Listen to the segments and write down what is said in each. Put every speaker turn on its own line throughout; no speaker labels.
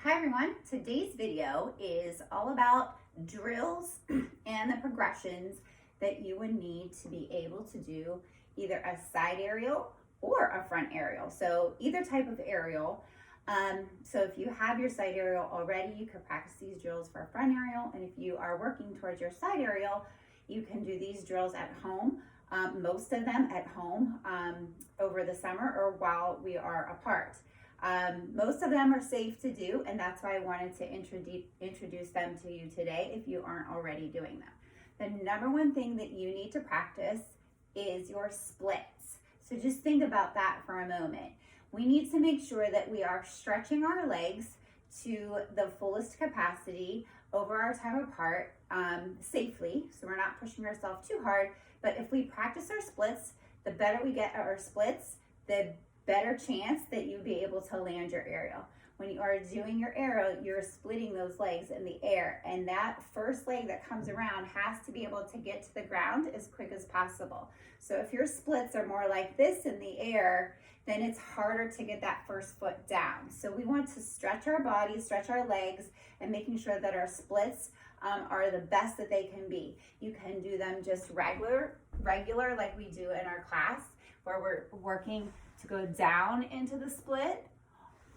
Hi everyone, today's video is all about drills and the progressions that you would need to be able to do either a side aerial or a front aerial. So either type of aerial. So if you have your side aerial already, you could practice these drills for a front aerial. And if you are working towards your side aerial, you can do these drills at home. Most of them at home over the summer or while we are apart. Most of them are safe to do, and that's why I wanted to introduce them to you today if you aren't already doing them. The number one thing that you need to practice is your splits. So just think about that for a moment. We need to make sure that we are stretching our legs to the fullest capacity over our time apart safely, so we're not pushing ourselves too hard. But if we practice our splits, the better we get at our splits, the better chance that you'll be able to land your aerial. When you are doing your aerial, you're splitting those legs in the air, and that first leg that comes around has to be able to get to the ground as quick as possible. So if your splits are more like this in the air, then it's harder to get that first foot down. So we want to stretch our body, stretch our legs, and making sure that our splits are the best that they can be. You can do them just regular like we do in our class, where we're working to go down into the split,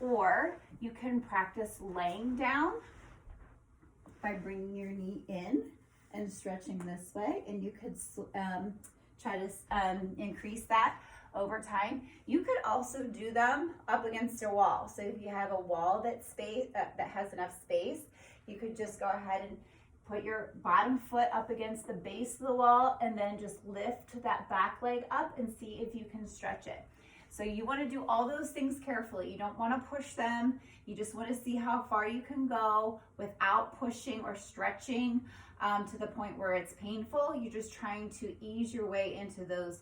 or you can practice laying down by bringing your knee in and stretching this way, and you could try to increase that over time. You could also do them up against a wall. So if you have a wall that has enough space, you could just go ahead and put your bottom foot up against the base of the wall and then just lift that back leg up and see if you can stretch it. So you want to do all those things carefully. You don't want to push them. You just want to see how far you can go without pushing or stretching to the point where it's painful. You're just trying to ease your way into those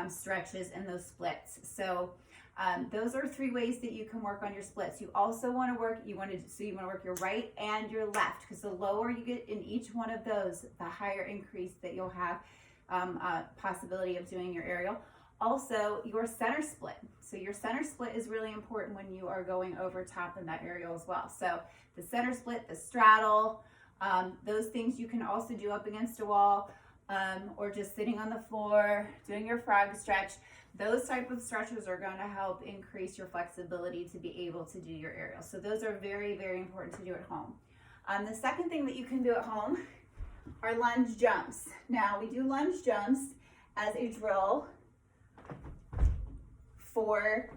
stretches and those splits. So those are 3 ways that you can work on your splits. You also want to work, you want to work your right and your left, because the lower you get in each one of those, the higher increase that you'll have possibility of doing your aerial. Also, your center split. So your center split is really important when you are going over top in that aerial as well. So the center split, the straddle, those things you can also do up against a wall or just sitting on the floor, doing your frog stretch. Those type of stretches are going to help increase your flexibility to be able to do your aerial. So those are very, very important to do at home. The second thing that you can do at home are lunge jumps. Now we do lunge jumps as a drill for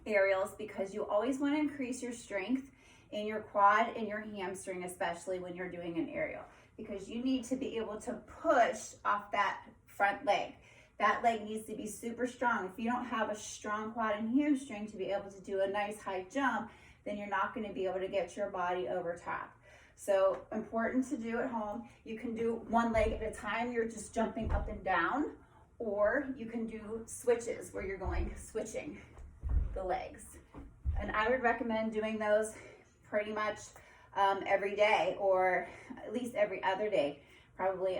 aerials because you always want to increase your strength in your quad and your hamstring, especially when you're doing an aerial, because you need to be able to push off that front leg. That leg needs to be super strong. If you don't have a strong quad and hamstring to be able to do a nice high jump, then you're not going to be able to get your body over top. So important to do at home. You can do one leg at a time. You're just jumping up and down, or you can do switches where you're switching the legs. And I would recommend doing those pretty much every day, or at least every other day, probably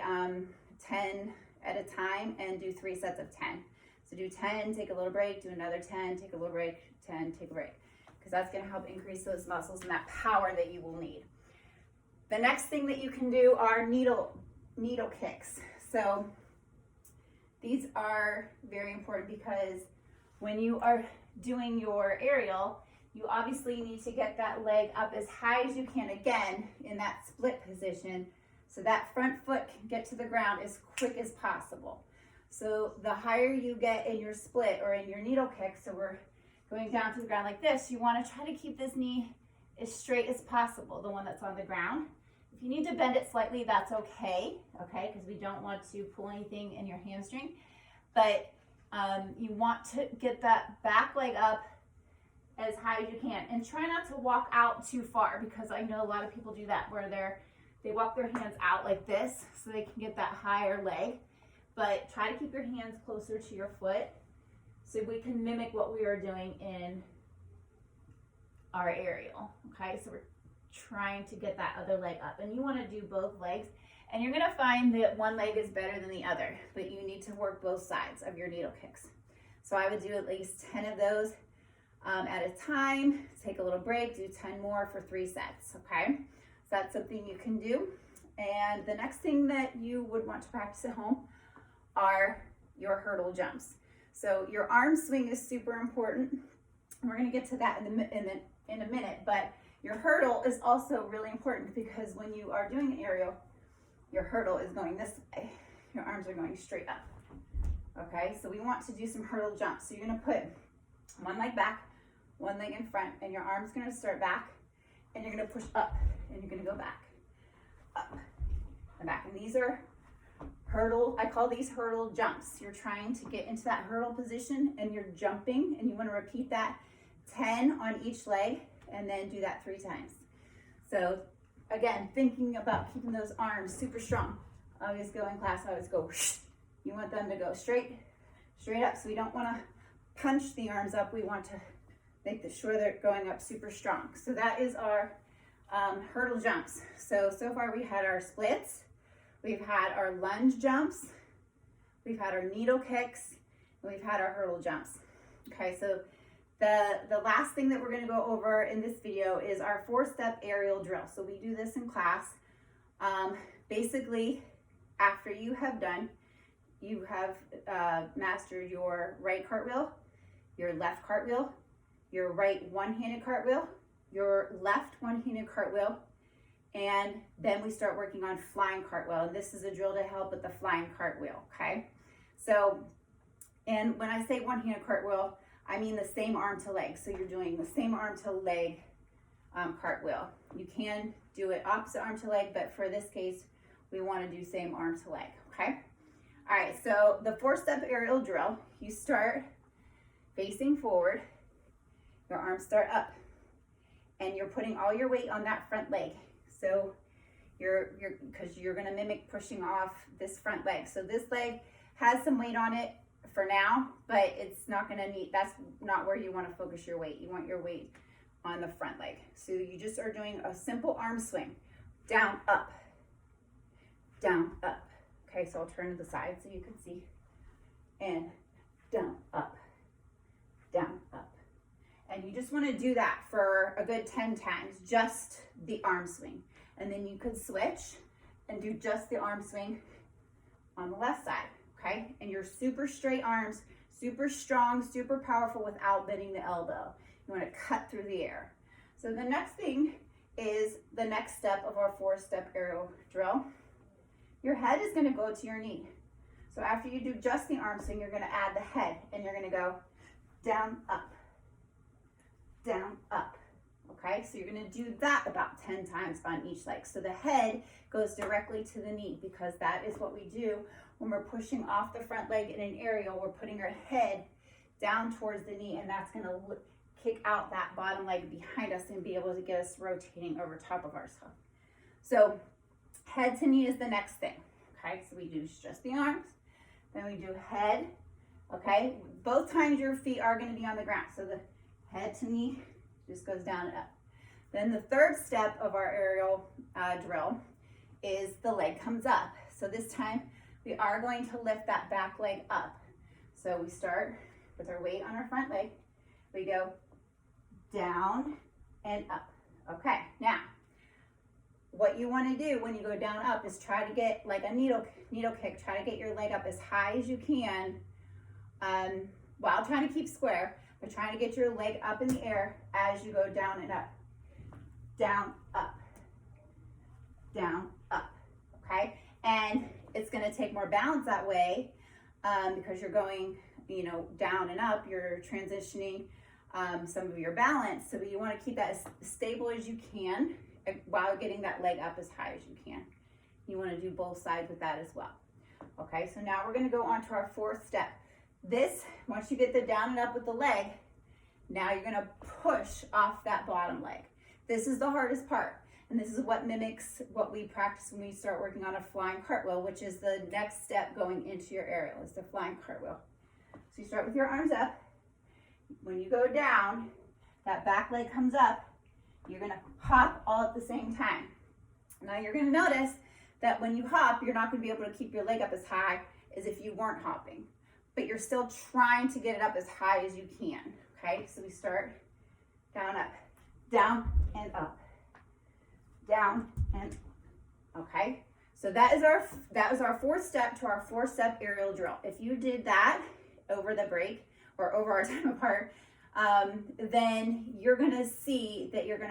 10 at a time, and do 3 sets of 10. So do 10, take a little break, do another 10, take a little break, 10, take a break, because that's going to help increase those muscles and that power that you will need. The next thing that you can do are needle kicks. So these are very important because when you are doing your aerial, you obviously need to get that leg up as high as you can, again, in that split position, so that front foot can get to the ground as quick as possible. So the higher you get in your split or in your needle kick, so we're going down to the ground like this, you want to try to keep this knee as straight as possible, the one that's on the ground. If you need to bend it slightly, that's okay, because we don't want to pull anything in your hamstring. But you want to get that back leg up as high as you can, and try not to walk out too far, because I know a lot of people do that where they walk their hands out like this so they can get that higher leg. But try to keep your hands closer to your foot so we can mimic what we are doing in our aerial. Okay, so we're trying to get that other leg up, and you want to do both legs, and you're going to find that one leg is better than the other, but you need to work both sides of your needle kicks. So I would do at least 10 of those at a time. Take a little break, do 10 more for 3 sets, okay? So that's something you can do. And the next thing that you would want to practice at home are your hurdle jumps. So your arm swing is super important. We're gonna get to that in a minute, but your hurdle is also really important because when you are doing an aerial, your hurdle is going this way. Your arms are going straight up. Okay, so we want to do some hurdle jumps. So you're gonna put one leg back, one leg in front, and your arm's gonna start back, and you're gonna push up, and you're gonna go back, up, and back. And these are hurdle, I call these hurdle jumps. You're trying to get into that hurdle position, and you're jumping, and you wanna repeat that 10 on each leg, and then do that 3 times. So again, thinking about keeping those arms super strong. I always go in class, I always go, you want them to go straight up. So we don't want to punch the arms up. We want to make sure they're going up super strong. So that is our hurdle jumps. So far we had our splits, we've had our lunge jumps, we've had our needle kicks, and we've had our hurdle jumps. Okay, so the last thing that we're going to go over in this video is our 4-step aerial drill. So we do this in class. Basically, after you have mastered your right cartwheel, your left cartwheel, your right one-handed cartwheel, your left one-handed cartwheel, and then we start working on flying cartwheel. And this is a drill to help with the flying cartwheel, okay? So, and when I say one-handed cartwheel, I mean the same arm to leg. So you're doing the same arm to leg cartwheel. You can do it opposite arm to leg, but for this case, we want to do same arm to leg, okay? All right, so the 4-step aerial drill, you start facing forward, your arms start up, and you're putting all your weight on that front leg. So because you're gonna mimic pushing off this front leg. So this leg has some weight on it for now, but it's not gonna need, that's not where you wanna focus your weight. You want your weight on the front leg. So you just are doing a simple arm swing, down, up, down, up. Okay, so I'll turn to the side so you can see. And down, up, down, up. And you just wanna do that for a good 10 times, just the arm swing. And then you could switch and do just the arm swing on the left side, okay? And your super straight arms, super strong, super powerful without bending the elbow. You wanna cut through the air. So the next thing is the next step of our 4-step aerial drill. Your head is gonna go to your knee. So after you do just the arm swing, you're gonna add the head and you're gonna go down, up, okay? So you're gonna do that about 10 times on each leg. So the head goes directly to the knee because that is what we do when we're pushing off the front leg in an aerial. We're putting our head down towards the knee, and that's gonna kick out that bottom leg behind us and be able to get us rotating over top of ourselves. So head to knee is the next thing, okay? So we do just the arms, then we do head, okay? Both times your feet are gonna be on the ground. So the head to knee just goes down and up. Then the 3rd step of our aerial drill is the leg comes up. So this time we are going to lift that back leg up. So we start with our weight on our front leg. We go down and up. Okay, now what you want to do when you go down up is try to get like a needle kick. Try to get your leg up as high as you can while trying to keep square, but trying to get your leg up in the air as you go down and up. Down, up, okay? And it's gonna take more balance that way because you're going, down and up, you're transitioning some of your balance. So you wanna keep that as stable as you can while getting that leg up as high as you can. You wanna do both sides with that as well. Okay, so now we're gonna go on to our 4th step. This, once you get the down and up with the leg, now you're gonna push off that bottom leg. This is the hardest part, and this is what mimics what we practice when we start working on a flying cartwheel, which is the next step going into your aerial, is the flying cartwheel. So you start with your arms up. When you go down, that back leg comes up, you're gonna hop all at the same time. Now you're gonna notice that when you hop, you're not gonna be able to keep your leg up as high as if you weren't hopping, but you're still trying to get it up as high as you can, Okay, so we start down, up, down, and up, down, and, okay. So that was our fourth step to our 4-step aerial drill. If you did that over the break or over our time apart, then you're gonna see that you're gonna